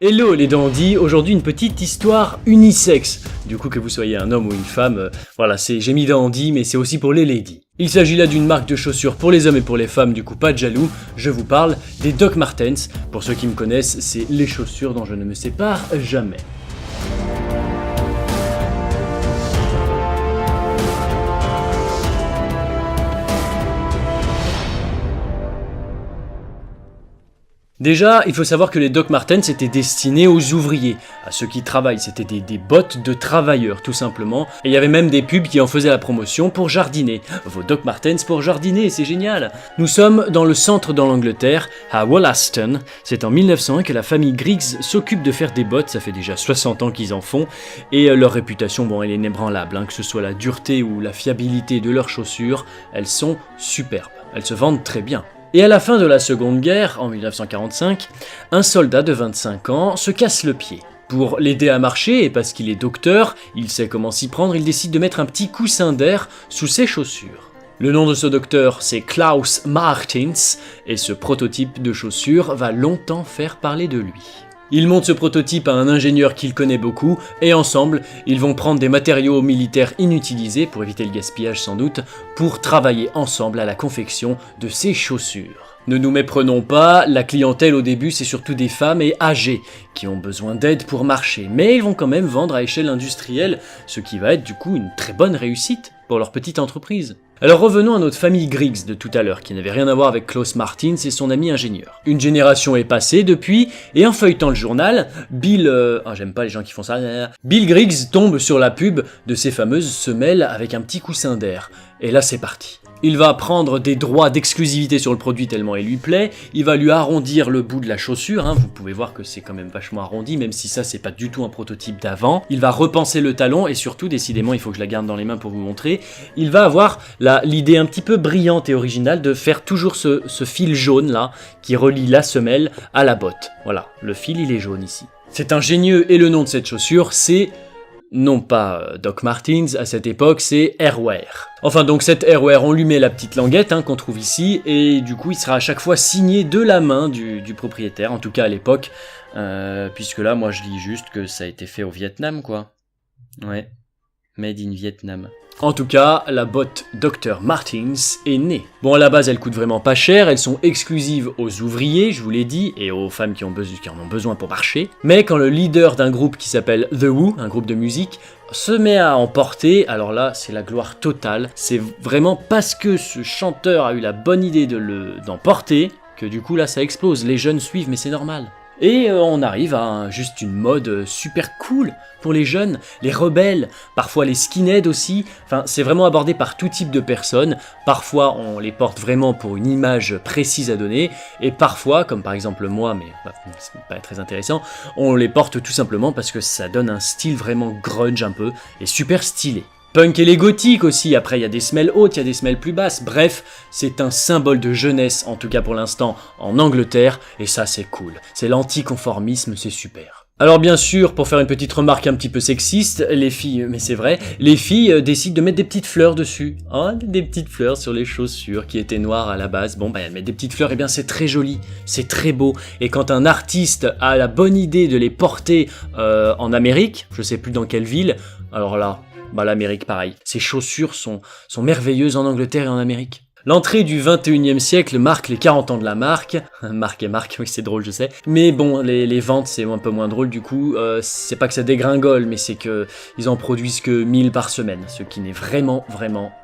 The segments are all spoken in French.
Hello les dandys, aujourd'hui une petite histoire unisexe. Du coup que vous soyez un homme ou une femme, voilà, j'ai mis dandy mais c'est aussi pour les ladies. Il s'agit là d'une marque de chaussures pour les hommes et pour les femmes, du coup pas de jaloux, je vous parle des Doc Martens. Pour ceux qui me connaissent, c'est les chaussures dont je ne me sépare jamais. Déjà, il faut savoir que les Doc Martens étaient destinés aux ouvriers, à ceux qui travaillent, c'était des bottes de travailleurs tout simplement, et il y avait même des pubs qui en faisaient la promotion pour jardiner. Vos Doc Martens pour jardiner, c'est génial. Nous sommes dans le centre de l'Angleterre, à Wollaston, c'est en 1901 que la famille Griggs s'occupe de faire des bottes, ça fait déjà 60 ans qu'ils en font, et leur réputation, bon, elle est inébranlable, hein, que ce soit la dureté ou la fiabilité de leurs chaussures, elles sont superbes, elles se vendent très bien. Et à la fin de la Seconde Guerre, en 1945, un soldat de 25 ans se casse le pied. Pour l'aider à marcher, et parce qu'il est docteur, il sait comment s'y prendre, il décide de mettre un petit coussin d'air sous ses chaussures. Le nom de ce docteur, c'est Klaus Martens, et ce prototype de chaussures va longtemps faire parler de lui. Il montre ce prototype à un ingénieur qu'il connaît beaucoup, et ensemble, ils vont prendre des matériaux militaires inutilisés, pour éviter le gaspillage sans doute, pour travailler ensemble à la confection de ces chaussures. Ne nous méprenons pas, la clientèle au début c'est surtout des femmes et âgées, qui ont besoin d'aide pour marcher, mais ils vont quand même vendre à échelle industrielle, ce qui va être du coup une très bonne réussite pour leur petite entreprise. Alors revenons à notre famille Griggs de tout à l'heure, qui n'avait rien à voir avec Klaus Martens et son ami ingénieur. Une génération est passée depuis, et en feuilletant le journal, j'aime pas les gens qui font ça, Bill Griggs tombe sur la pub de ces fameuses semelles avec un petit coussin d'air. Et là c'est parti. Il va prendre des droits d'exclusivité sur le produit tellement il lui plaît, il va lui arrondir le bout de la chaussure, hein, vous pouvez voir que c'est quand même vachement arrondi, même si ça c'est pas du tout un prototype d'avant. Il va repenser le talon et surtout, décidément il faut que je la garde dans les mains pour vous montrer, il va avoir l'idée un petit peu brillante et originale de faire toujours ce fil jaune là, qui relie la semelle à la botte. Voilà, le fil il est jaune ici. C'est ingénieux et le nom de cette chaussure c'est... non pas Doc Martens, à cette époque, c'est Airwear. Enfin donc cet Airwear, on lui met la petite languette qu'on trouve ici, et du coup il sera à chaque fois signé de la main du propriétaire, en tout cas à l'époque, puisque là moi je lis juste que ça a été fait au Vietnam quoi. Ouais, made in Vietnam. En tout cas, la botte Dr Martens est née. Bon, à la base, elles coûtent vraiment pas cher, elles sont exclusives aux ouvriers, je vous l'ai dit, et aux femmes qui en ont besoin pour marcher. Mais quand le leader d'un groupe qui s'appelle The Who, un groupe de musique, se met à en porter, alors là, c'est la gloire totale. C'est vraiment parce que ce chanteur a eu la bonne idée d'en porter, que du coup là, ça explose. Les jeunes suivent, mais c'est normal. Et on arrive à juste une mode super cool pour les jeunes, les rebelles, parfois les skinheads aussi, enfin c'est vraiment abordé par tout type de personnes, parfois on les porte vraiment pour une image précise à donner, et parfois, comme par exemple moi, mais c'est pas très intéressant, on les porte tout simplement parce que ça donne un style vraiment grunge un peu, et super stylé. Punk et les gothiques aussi, après il y a des semelles hautes, il y a des semelles plus basses, bref, c'est un symbole de jeunesse, en tout cas pour l'instant, en Angleterre, et ça c'est cool. C'est l'anticonformisme, c'est super. Alors bien sûr, pour faire une petite remarque un petit peu sexiste, les filles, mais c'est vrai, les filles décident de mettre des petites fleurs dessus. Oh, des petites fleurs sur les chaussures qui étaient noires à la base, bon bah elles mettent des petites fleurs, et bien c'est très joli, c'est très beau, et quand un artiste a la bonne idée de les porter en Amérique, je sais plus dans quelle ville, alors là... bah l'Amérique pareil, ces chaussures sont merveilleuses en Angleterre et en Amérique. L'entrée du 21e siècle marque les 40 ans de la marque, marque et marque, oui c'est drôle je sais, mais bon les ventes c'est un peu moins drôle du coup, c'est pas que ça dégringole mais c'est que ils en produisent que 1000 par semaine, ce qui n'est vraiment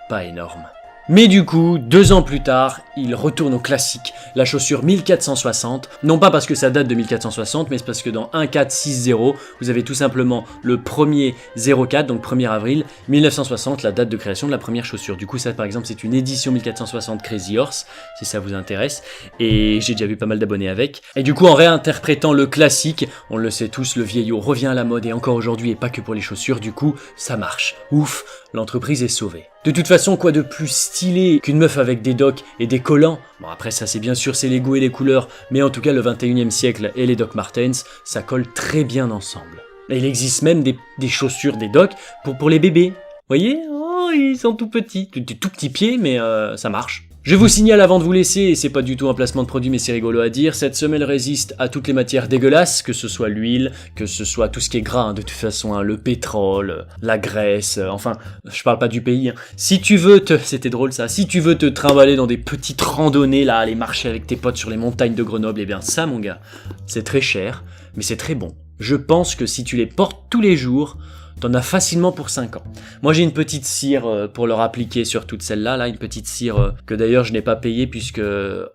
pas énorme. Mais du coup, 2 ans plus tard, il retourne au classique, la chaussure 1460, non pas parce que ça date de 1460, mais c'est parce que dans 1460, vous avez tout simplement le 1er 04, donc 1er avril 1960, la date de création de la première chaussure. Du coup, ça par exemple, c'est une édition 1460 Crazy Horse, si ça vous intéresse, et j'ai déjà vu pas mal d'abonnés avec. Et du coup, en réinterprétant le classique, on le sait tous, le vieillot revient à la mode, et encore aujourd'hui, et pas que pour les chaussures, du coup, ça marche. Ouf, l'entreprise est sauvée. De toute façon, quoi de plus stylé qu'une meuf avec des docks et des collants? Bon après ça c'est bien sûr c'est les goûts et les couleurs, mais en tout cas le 21e siècle et les Doc Martens, ça colle très bien ensemble. Et il existe même des chaussures, des docks pour les bébés. Voyez? Oh, ils sont tout petits, tout petits pieds, mais ça marche. Je vous signale avant de vous laisser, et c'est pas du tout un placement de produit mais c'est rigolo à dire, cette semelle résiste à toutes les matières dégueulasses, que ce soit l'huile, que ce soit tout ce qui est gras, de toute façon, le pétrole, la graisse, enfin, je parle pas du pays. Si tu veux c'était drôle ça, si tu veux te trimballer dans des petites randonnées là, aller marcher avec tes potes sur les montagnes de Grenoble, eh bien ça mon gars, c'est très cher, mais c'est très bon. Je pense que si tu les portes tous les jours, t'en as facilement pour 5 ans. Moi j'ai une petite cire pour leur appliquer sur toute celle-là, une petite cire que d'ailleurs je n'ai pas payée puisque le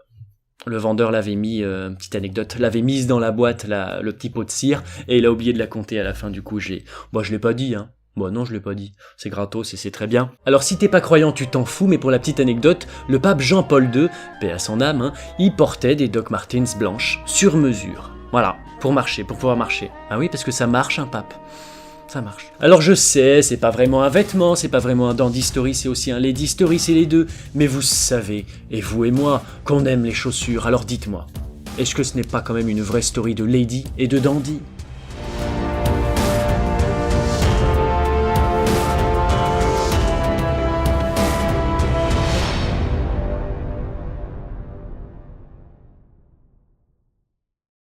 vendeur l'avait mis, petite anecdote, l'avait mise dans la boîte, le petit pot de cire, et il a oublié de la compter à la fin, du coup je l'ai pas dit, hein. Bon non, je l'ai pas dit, c'est gratos et c'est très bien. Alors si t'es pas croyant, tu t'en fous, mais pour la petite anecdote, le pape Jean-Paul II, paix à son âme, il portait des Doc Martens blanches, sur mesure. Voilà, pour pouvoir marcher. Ah oui, parce que ça marche un pape. Ça marche. Alors je sais, c'est pas vraiment un vêtement, c'est pas vraiment un dandy story, c'est aussi un lady story, c'est les deux. Mais vous savez, et vous et moi, qu'on aime les chaussures, alors dites-moi, est-ce que ce n'est pas quand même une vraie story de lady et de dandy ?